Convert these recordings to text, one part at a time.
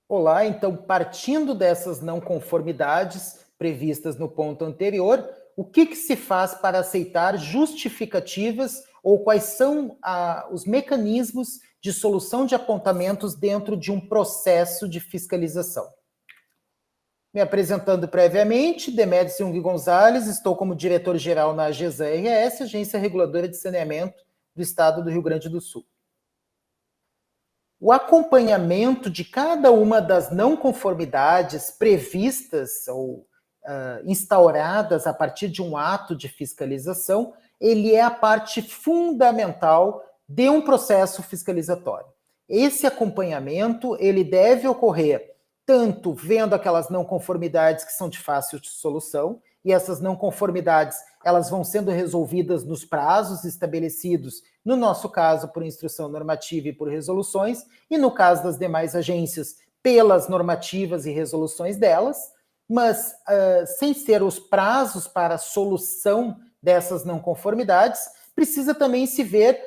Olá, então, partindo dessas não conformidades previstas no ponto anterior, o que se faz para aceitar justificativas ou quais são os mecanismos de solução de apontamentos dentro de um processo de fiscalização? Me apresentando previamente, Demetrios Jung Gonzalez, estou como diretor-geral na AGESAN RS, Agência Reguladora de Saneamento do Estado do Rio Grande do Sul. O acompanhamento de cada uma das não conformidades previstas ou instauradas a partir de um ato de fiscalização, ele é a parte fundamental de um processo fiscalizatório. Esse acompanhamento, ele deve ocorrer tanto vendo aquelas não conformidades que são de fácil solução, e essas não conformidades, elas vão sendo resolvidas nos prazos estabelecidos, no nosso caso, por instrução normativa e por resoluções, e no caso das demais agências, pelas normativas e resoluções delas, mas sem ser os prazos para a solução dessas não conformidades, precisa também se ver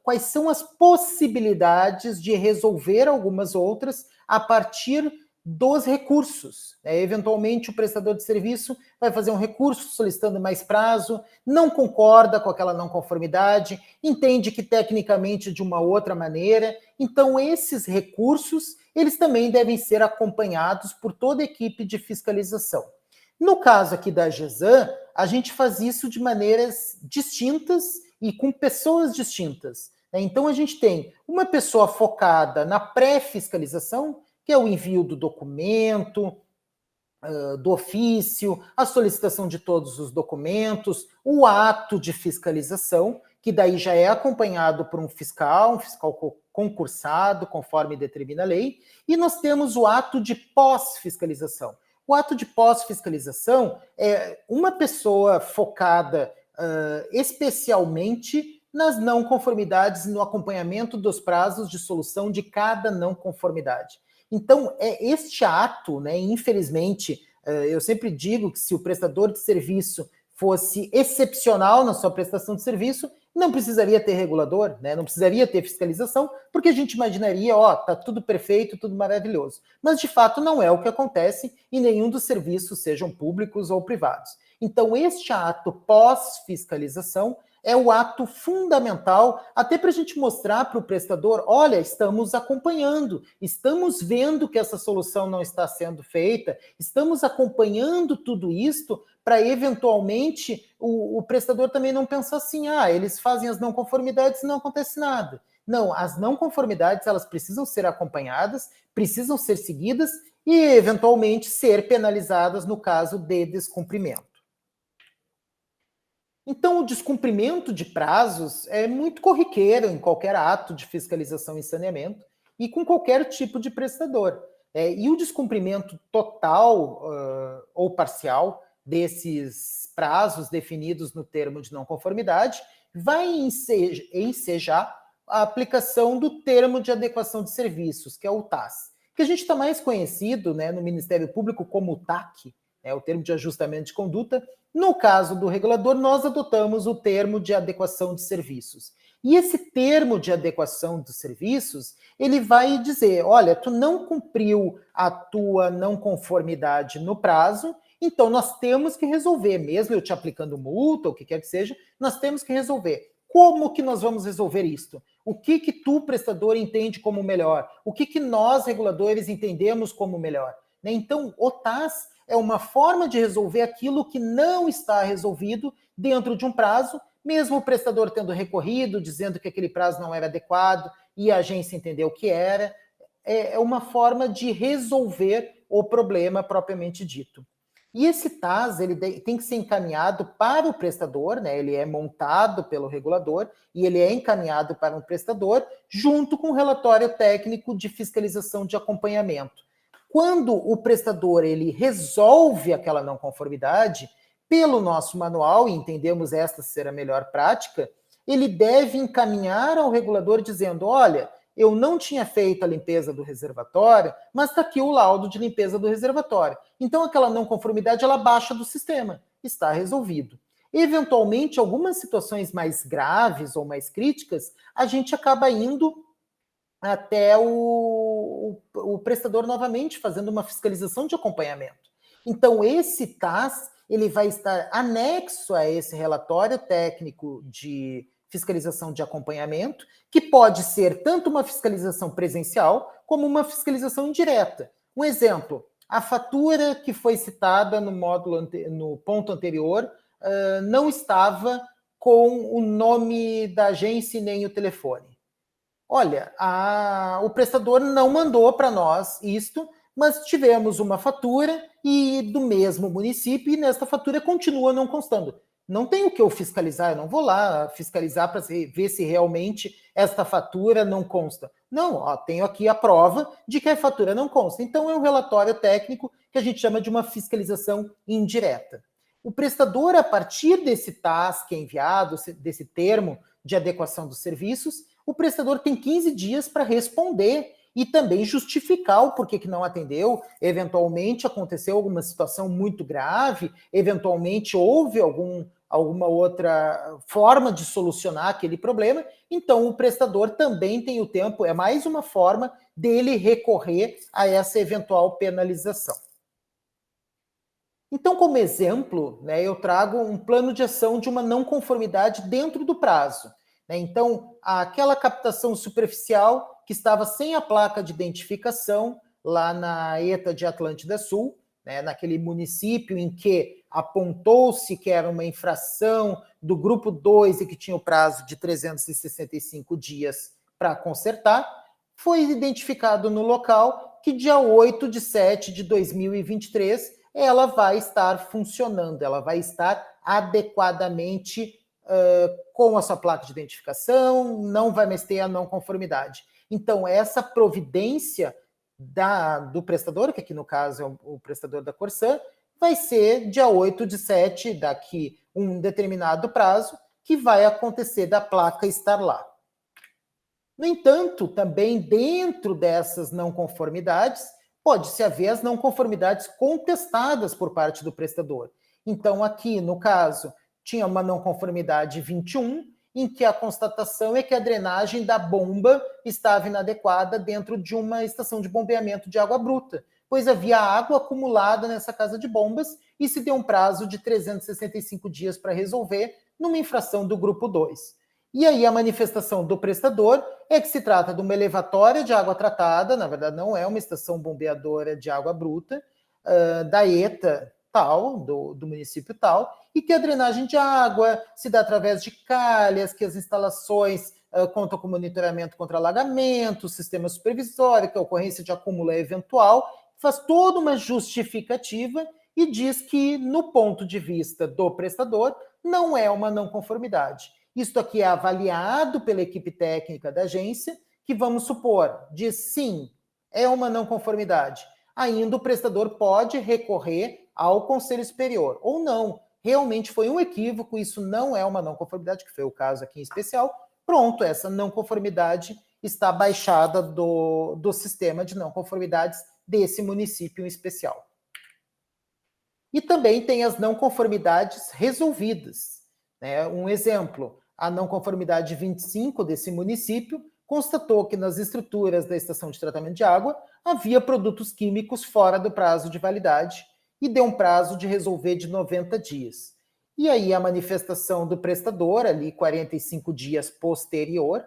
quais são as possibilidades de resolver algumas outras a partir dos recursos. Eventualmente, o prestador de serviço vai fazer um recurso solicitando mais prazo, não concorda com aquela não conformidade, entende que tecnicamente de uma outra maneira. Então, esses recursos, eles também devem ser acompanhados por toda a equipe de fiscalização. No caso aqui da AGESAN, a gente faz isso de maneiras distintas e com pessoas distintas. Então, a gente tem uma pessoa focada na pré-fiscalização, que é o envio do documento, do ofício, a solicitação de todos os documentos, o ato de fiscalização, que daí já é acompanhado por um fiscal concursado, conforme determina a lei, e nós temos o ato de pós-fiscalização. O ato de pós-fiscalização é uma pessoa focada especialmente nas não conformidades, no acompanhamento dos prazos de solução de cada não conformidade. Então, este ato, infelizmente, eu sempre digo que se o prestador de serviço fosse excepcional na sua prestação de serviço, não precisaria ter regulador, não precisaria ter fiscalização, porque a gente imaginaria, tá tudo perfeito, tudo maravilhoso. Mas, de fato, não é o que acontece em nenhum dos serviços, sejam públicos ou privados. Então, este ato pós-fiscalização é o ato fundamental, até para a gente mostrar para o prestador, olha, estamos acompanhando, estamos vendo que essa solução não está sendo feita, estamos acompanhando tudo isto para, eventualmente, o prestador também não pensar assim, eles fazem as não conformidades e não acontece nada. Não, as não conformidades, elas precisam ser acompanhadas, precisam ser seguidas e, eventualmente, ser penalizadas no caso de descumprimento. Então, o descumprimento de prazos é muito corriqueiro em qualquer ato de fiscalização em saneamento e com qualquer tipo de prestador. E o descumprimento total ou parcial desses prazos definidos no termo de não conformidade vai ensejar a aplicação do termo de adequação de serviços, que é o TAS, que a gente está mais conhecido no Ministério Público como o TAC, o termo de ajustamento de conduta. No caso do regulador, nós adotamos o termo de adequação de serviços. E esse termo de adequação dos serviços, ele vai dizer, olha, tu não cumpriu a tua não conformidade no prazo, então nós temos que resolver, mesmo eu te aplicando multa, ou o que quer que seja, nós temos que resolver. Como que nós vamos resolver isto? O que tu, prestador, entende como melhor? O que nós, reguladores, entendemos como melhor? Então, o TAS é uma forma de resolver aquilo que não está resolvido dentro de um prazo, mesmo o prestador tendo recorrido, dizendo que aquele prazo não era adequado e a agência entendeu que era. É uma forma de resolver o problema propriamente dito. E esse TAS, ele tem que ser encaminhado para o prestador, ele é montado pelo regulador e ele é encaminhado para um prestador junto com o relatório técnico de fiscalização de acompanhamento. Quando o prestador ele resolve aquela não conformidade, pelo nosso manual, e entendemos esta ser a melhor prática, ele deve encaminhar ao regulador dizendo, olha, eu não tinha feito a limpeza do reservatório, mas está aqui o laudo de limpeza do reservatório. Então, aquela não conformidade, ela baixa do sistema, está resolvido. Eventualmente, algumas situações mais graves ou mais críticas, a gente acaba indo até o prestador novamente, fazendo uma fiscalização de acompanhamento. Então, esse TAS, ele vai estar anexo a esse relatório técnico de fiscalização de acompanhamento, que pode ser tanto uma fiscalização presencial, como uma fiscalização indireta. Um exemplo, a fatura que foi citada no módulo, no ponto anterior, não estava com o nome da agência e nem o telefone. Olha, o prestador não mandou para nós isto, mas tivemos uma fatura e do mesmo município, e nesta fatura continua não constando. Não tem o que eu fiscalizar, eu não vou lá fiscalizar para ver se realmente esta fatura não consta. Não, tenho aqui a prova de que a fatura não consta. Então, é um relatório técnico que a gente chama de uma fiscalização indireta. O prestador, a partir desse TAS que é enviado, desse termo de adequação dos serviços, o prestador tem 15 dias para responder e também justificar o porquê que não atendeu. Eventualmente aconteceu alguma situação muito grave, eventualmente houve alguma outra forma de solucionar aquele problema, então o prestador também tem o tempo, é mais uma forma dele recorrer a essa eventual penalização. Então, como exemplo, né, eu trago um plano de ação de uma não conformidade dentro do prazo. Então, aquela captação superficial que estava sem a placa de identificação lá na ETA de Atlântida Sul, né, naquele município em que apontou-se que era uma infração do grupo 2 e que tinha o prazo de 365 dias para consertar, foi identificado no local que dia 8/7/2023 ela vai estar funcionando, ela vai estar adequadamente com a sua placa de identificação, não vai mais ter a não conformidade. Então, essa providência do prestador, que aqui no caso é o prestador da Corsan, vai ser dia 8/7, daqui um determinado prazo, que vai acontecer da placa estar lá. No entanto, também dentro dessas não conformidades, pode-se haver as não conformidades contestadas por parte do prestador. Então, aqui, no caso, tinha uma não conformidade 21, em que a constatação é que a drenagem da bomba estava inadequada dentro de uma estação de bombeamento de água bruta, pois havia água acumulada nessa casa de bombas e se deu um prazo de 365 dias para resolver numa infração do grupo 2. E aí a manifestação do prestador é que se trata de uma elevatória de água tratada, na verdade não é uma estação bombeadora de água bruta, da ETA tal, do município tal, e que a drenagem de água se dá através de calhas, que as instalações contam com monitoramento contra alagamento, sistema supervisório, que a ocorrência de acúmulo é eventual, faz toda uma justificativa e diz que, no ponto de vista do prestador, não é uma não conformidade. Isto aqui é avaliado pela equipe técnica da agência, que vamos supor, diz sim, é uma não conformidade. Ainda o prestador pode recorrer ao Conselho Superior, ou não. Realmente foi um equívoco, isso não é uma não conformidade, que foi o caso aqui em especial. Pronto, essa não conformidade está baixada do sistema de não conformidades desse município em especial. E também tem as não conformidades resolvidas. Né? Um exemplo, a não conformidade 25 desse município constatou que nas estruturas da estação de tratamento de água havia produtos químicos fora do prazo de validade e deu um prazo de resolver de 90 dias. E aí a manifestação do prestador, ali 45 dias posterior,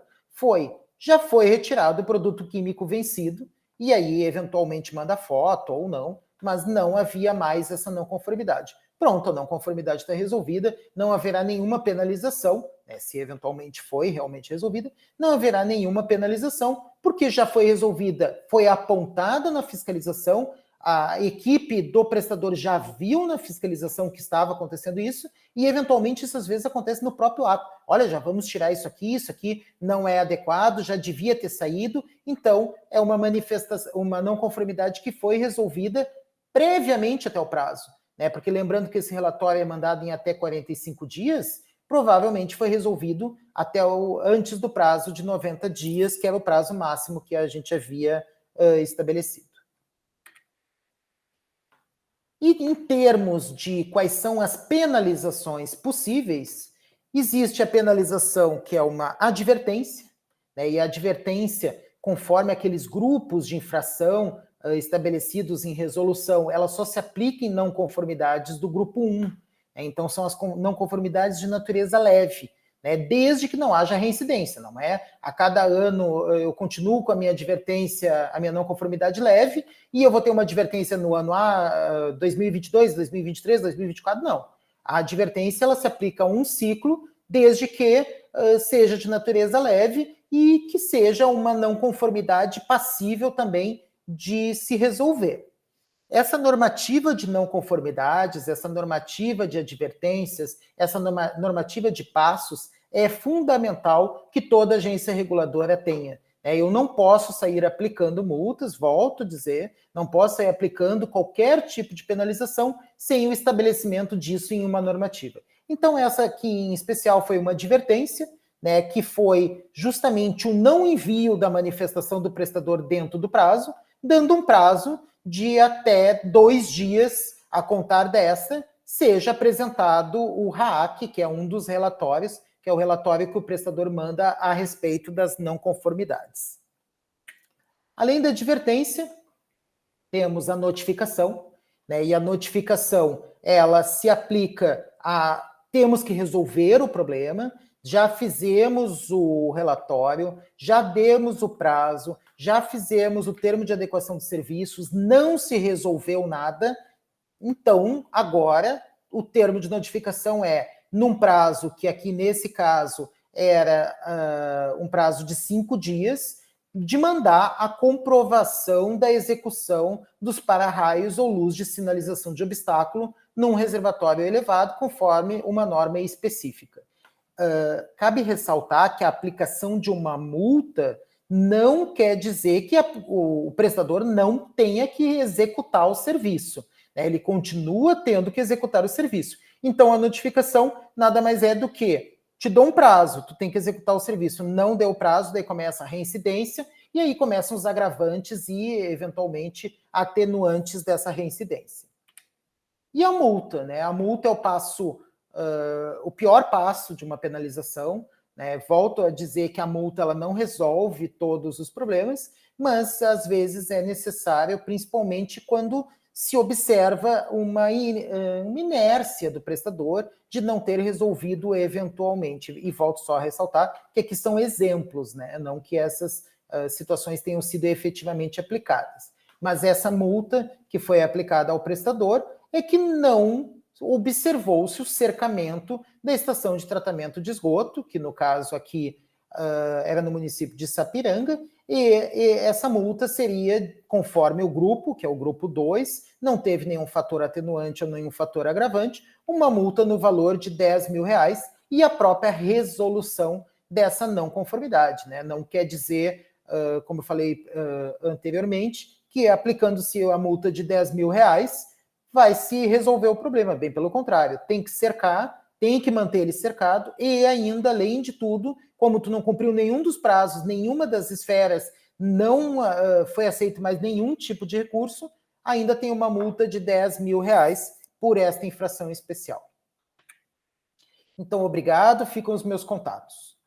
já foi retirado o produto químico vencido, e aí eventualmente manda foto ou não, mas não havia mais essa não conformidade. Pronto, a não conformidade está resolvida, não haverá nenhuma penalização, né, se eventualmente foi realmente resolvida, não haverá nenhuma penalização, porque já foi resolvida, foi apontada na fiscalização, a equipe do prestador já viu na fiscalização que estava acontecendo isso, e eventualmente isso às vezes acontece no próprio ato. Olha, já vamos tirar isso aqui não é adequado, já devia ter saído, então é uma manifestação, uma não conformidade que foi resolvida previamente até o prazo. Né? Porque lembrando que esse relatório é mandado em até 45 dias, provavelmente foi resolvido até antes do prazo de 90 dias, que era o prazo máximo que a gente havia estabelecido. E em termos de quais são as penalizações possíveis, existe a penalização que é uma advertência, né, e a advertência, conforme aqueles grupos de infração estabelecidos em resolução, ela só se aplica em não conformidades do grupo 1. Né, então, são as não conformidades de natureza leve, né, desde que não haja reincidência, não é? A cada ano eu continuo com a minha advertência, a minha não conformidade leve, e eu vou ter uma advertência no ano 2022, 2023, 2024, não. A advertência ela se aplica a um ciclo, desde que seja de natureza leve e que seja uma não conformidade passível também de se resolver. Essa normativa de não conformidades, essa normativa de advertências, essa normativa de passos, é fundamental que toda agência reguladora tenha. Eu não posso sair aplicando multas, volto a dizer, não posso sair aplicando qualquer tipo de penalização sem o estabelecimento disso em uma normativa. Então, essa aqui em especial foi uma advertência, né, que foi justamente o não envio da manifestação do prestador dentro do prazo, dando um prazo de até 2 dias a contar dessa, seja apresentado o RAAC, que é um dos relatórios, que é o relatório que o prestador manda a respeito das não conformidades. Além da advertência, temos a notificação, né? E a notificação, ela se aplica a temos que resolver o problema, já fizemos o relatório, já demos o prazo, já fizemos o termo de adequação de serviços, não se resolveu nada, então, agora, o termo de notificação é num prazo que aqui, nesse caso, era um prazo de 5 dias, de mandar a comprovação da execução dos para-raios ou luz de sinalização de obstáculo num reservatório elevado, conforme uma norma específica. Cabe ressaltar que a aplicação de uma multa não quer dizer que o prestador não tenha que executar o serviço. Né? Ele continua tendo que executar o serviço. Então, a notificação nada mais é do que te dou um prazo, tu tem que executar o serviço, não deu prazo, daí começa a reincidência, e aí começam os agravantes e, eventualmente, atenuantes dessa reincidência. E a multa, né? A multa é o passo, o pior passo de uma penalização, né? Volto a dizer que a multa ela não resolve todos os problemas, mas às vezes é necessário, principalmente quando se observa uma inércia do prestador de não ter resolvido eventualmente. E volto só a ressaltar que aqui são exemplos, né? Não que essas situações tenham sido efetivamente aplicadas. Mas essa multa que foi aplicada ao prestador é que não observou-se o cercamento da estação de tratamento de esgoto, que no caso aqui era no município de Sapiranga, e essa multa seria conforme o grupo, que é o grupo 2, não teve nenhum fator atenuante ou nenhum fator agravante, uma multa no valor de R$10.000 e a própria resolução dessa não conformidade. Né? Não quer dizer, como eu falei anteriormente, que aplicando-se a multa de R$10.000 vai se resolver o problema, bem pelo contrário, tem que cercar, tem que manter ele cercado e ainda, além de tudo, como tu não cumpriu nenhum dos prazos, nenhuma das esferas, não foi aceito mais nenhum tipo de recurso, ainda tem uma multa de R$10.000 por esta infração especial. Então, obrigado, ficam os meus contatos.